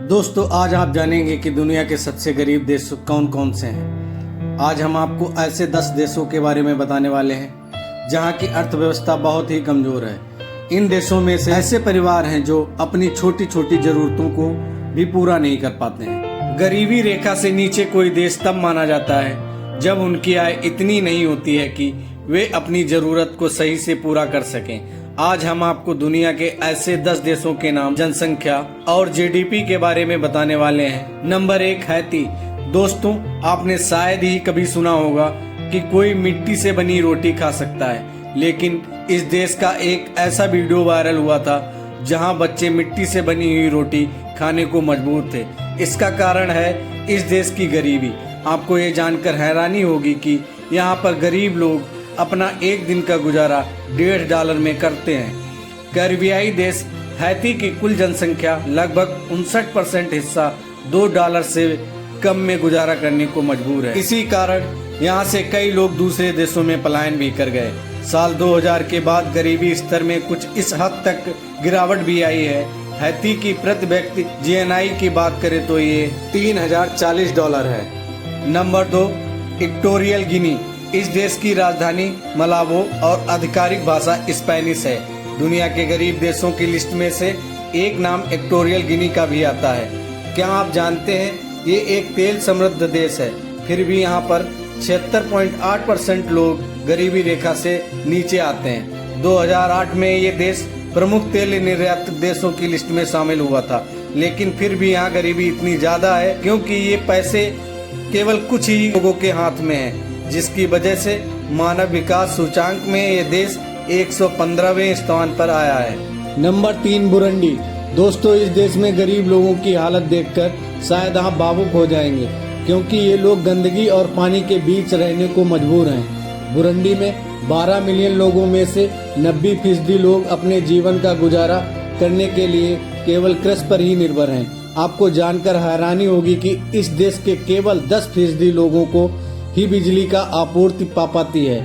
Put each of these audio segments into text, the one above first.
दोस्तों, आज आप जानेंगे कि दुनिया के सबसे गरीब देश कौन कौन से हैं। आज हम आपको ऐसे 10 देशों के बारे में बताने वाले हैं जहां की अर्थव्यवस्था बहुत ही कमजोर है। इन देशों में से ऐसे परिवार हैं जो अपनी छोटी छोटी जरूरतों को भी पूरा नहीं कर पाते हैं। गरीबी रेखा से नीचे कोई देश तब माना जाता है जब उनकी आय इतनी नहीं होती है कि वे अपनी जरूरत को सही से पूरा कर सकें। आज हम आपको दुनिया के ऐसे 10 देशों के नाम, जनसंख्या और जीडीपी के बारे में बताने वाले हैं। Number 1, Haiti. दोस्तों, आपने शायद ही कभी सुना होगा कि कोई मिट्टी से बनी रोटी खा सकता है, लेकिन इस देश का एक ऐसा वीडियो वायरल हुआ था जहां बच्चे मिट्टी से बनी हुई रोटी खाने को मजबूर थे। इसका कारण है इस देश की गरीबी। आपको ये जानकर हैरानी होगी कि यहाँ पर गरीब लोग अपना एक दिन का गुजारा $1.5 में करते हैं। कैरिबियाई देश हैती की कुल जनसंख्या लगभग 59% हिस्सा $2 से कम में गुजारा करने को मजबूर है। इसी कारण यहाँ से कई लोग दूसरे देशों में पलायन भी कर गए। साल 2000 के बाद गरीबी स्तर में कुछ इस हद तक गिरावट भी आई है। हैती की प्रति व्यक्ति जीएनआई की बात करें तो ये $3040 है। नंबर 2, इक्वाटोरियल गिनी। इस देश की राजधानी मलाबो और आधिकारिक भाषा स्पेनिश है। दुनिया के गरीब देशों की लिस्ट में से एक नाम इक्वाटोरियल गिनी का भी आता है। क्या आप जानते हैं ये एक तेल समृद्ध देश है, फिर भी यहाँ पर 76.8% लोग गरीबी रेखा से नीचे आते हैं। 2008 में ये देश प्रमुख तेल निर्यातक देशों की लिस्ट में शामिल हुआ था, लेकिन फिर भी यहाँ गरीबी इतनी ज्यादा है क्योंकि ये पैसे केवल कुछ ही लोगों के हाथ में है, जिसकी वजह से मानव विकास सूचांक में ये देश 115वें स्थान पर आया है। Number 3, Burundi. दोस्तों, इस देश में गरीब लोगों की हालत देखकर शायद आप भावुक हो जाएंगे, क्योंकि ये लोग गंदगी और पानी के बीच रहने को मजबूर हैं। बुरुंडी में 12 मिलियन लोगों में से 90% लोग अपने जीवन का गुजारा करने के लिए केवल कृषि पर ही निर्भर हैं। आपको जानकर हैरानी होगी कि इस देश के केवल 10% लोगों को ही बिजली का आपूर्ति पा पाती है।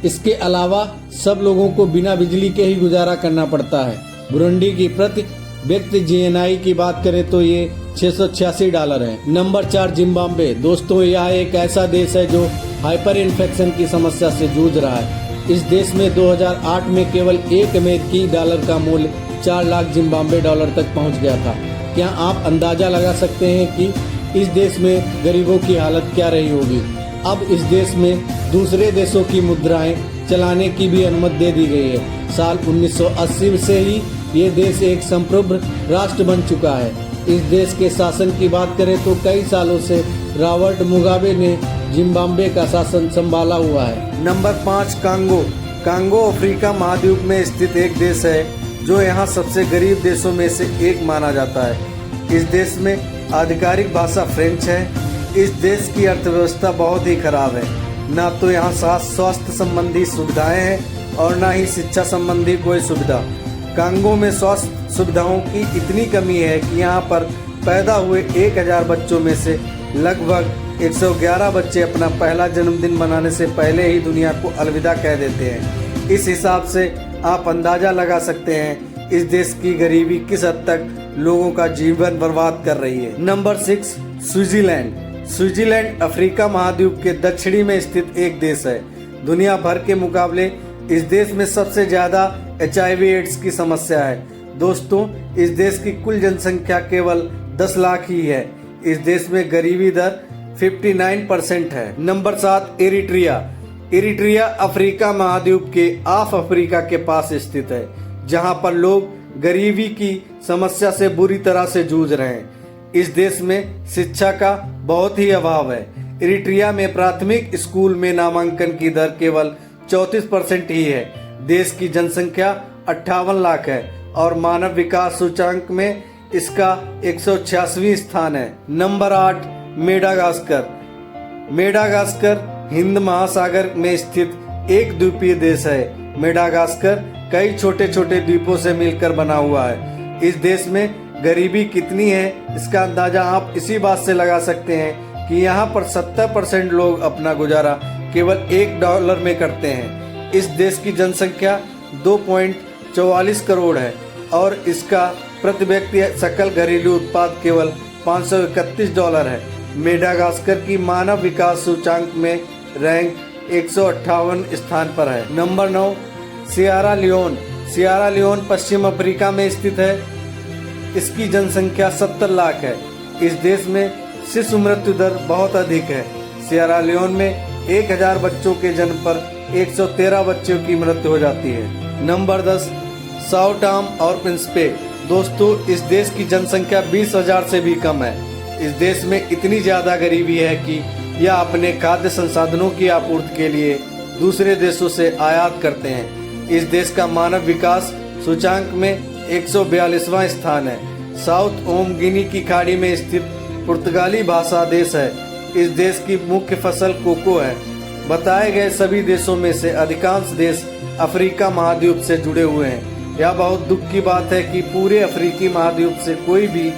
इसके अलावा सब लोगों को बिना बिजली के ही गुजारा करना पड़ता है। बुरुंडी की प्रति व्यक्ति जीएनआई की बात करें तो ये $686 है। Number 4, Zimbabwe. दोस्तों, यह एक ऐसा देश है जो हाइपर इन्फेक्शन की समस्या से जूझ रहा है। इस देश में 2008 में केवल $1 अमेरिकी का मूल्य $4 लाख जिम्बाब्वे तक पहुंच गया था। क्या आप अंदाजा लगा सकते हैं कि इस देश में गरीबों की हालत क्या रही होगी? अब इस देश में दूसरे देशों की मुद्राएं चलाने की भी अनुमति दे दी गई है। साल 1980 से ही ये देश एक संप्रभु राष्ट्र बन चुका है। इस देश के शासन की बात करें तो कई सालों से रॉबर्ट मुगाबे ने जिम्बाब्वे का शासन संभाला हुआ है। Number 5, Congo. कांगो अफ्रीका महाद्वीप में स्थित एक देश है जो यहाँ सबसे गरीब देशों में से एक माना जाता है। इस देश में आधिकारिक भाषा फ्रेंच है। इस देश की अर्थव्यवस्था बहुत ही खराब है। ना तो यहाँ स्वास्थ्य संबंधी सुविधाएं हैं और ना ही शिक्षा संबंधी कोई सुविधा। कांगो में स्वास्थ्य सुविधाओं की इतनी कमी है कि यहाँ पर पैदा हुए 1000 बच्चों में से लगभग 111 बच्चे अपना पहला जन्मदिन मनाने से पहले ही दुनिया को अलविदा कह देते हैं। इस हिसाब से आप अंदाजा लगा सकते हैं इस देश की गरीबी किस हद तक लोगों का जीवन बर्बाद कर रही है। Number 6, Switzerland. स्विट्जरलैंड अफ्रीका महाद्वीप के दक्षिणी में स्थित एक देश है। दुनिया भर के मुकाबले इस देश में सबसे ज्यादा HIV एड्स की समस्या है। दोस्तों, इस देश की कुल जनसंख्या केवल 10 लाख ही है। इस देश में गरीबी दर 59% है। Number 7, Eritrea. इरिट्रिया अफ्रीका महाद्वीप के ऑफ अफ्रीका के पास स्थित है, जहां पर लोग गरीबी की समस्या से बुरी तरह से जूझ रहे हैं। इस देश में शिक्षा का बहुत ही अभाव है। इरिट्रिया में प्राथमिक स्कूल में नामांकन की दर केवल 34% ही है। देश की जनसंख्या 58 लाख है और मानव विकास सूचांक में इसका 186वां स्थान है। Number 8, Madagascar. मेडागास्कर हिंद महासागर में स्थित एक द्वीपीय देश है। मेडागास्कर कई छोटे छोटे द्वीपों से मिलकर बना हुआ है। इस देश में गरीबी कितनी है इसका अंदाजा आप इसी बात से लगा सकते हैं कि यहाँ पर 70% लोग अपना गुजारा केवल $1 में करते हैं। इस देश की जनसंख्या 2.44 करोड़ है और इसका प्रति व्यक्ति सकल घरेलू उत्पाद केवल $531 है। मेडागास्कर की मानव विकास सूचांक में रैंक 158 स्थान पर है। Number 9, Sierra Leone. Sierra Leone पश्चिम अफ्रीका में स्थित है। इसकी जनसंख्या 70 लाख है। इस देश में शिशु मृत्यु दर बहुत अधिक है। सिएरा लियोन में 1000 बच्चों के जन्म पर 113 बच्चों की मृत्यु हो जाती है। नंबर 10, साओ टॉम और प्रिंसिपे। दोस्तों, इस देश की जनसंख्या 20,000 से भी कम है। इस देश में इतनी ज्यादा गरीबी है कि यह अपने खाद्य संसाधनों की आपूर्ति के लिए दूसरे देशों से आयात करते हैं। इस देश का मानव विकास सूचांक में 142वां स्थान है। साउथ ओम गिनी की खाड़ी में स्थित पुर्तगाली भाषा देश है। इस देश की मुख्य फसल कोको है। बताए गए सभी देशों में से अधिकांश देश अफ्रीका महाद्वीप से जुड़े हुए हैं। यह बहुत दुख की बात है कि पूरे अफ्रीकी महाद्वीप से कोई भी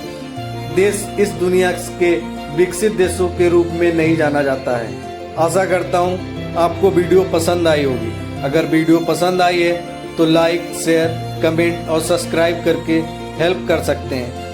देश इस दुनिया के विकसित देशों के रूप में नहीं जाना जाता है। आशा करता हूँ आपको वीडियो पसंद आई होगी। अगर वीडियो पसंद आई है तो लाइक, शेयर, कमेंट और सब्सक्राइब करके हेल्प कर सकते हैं।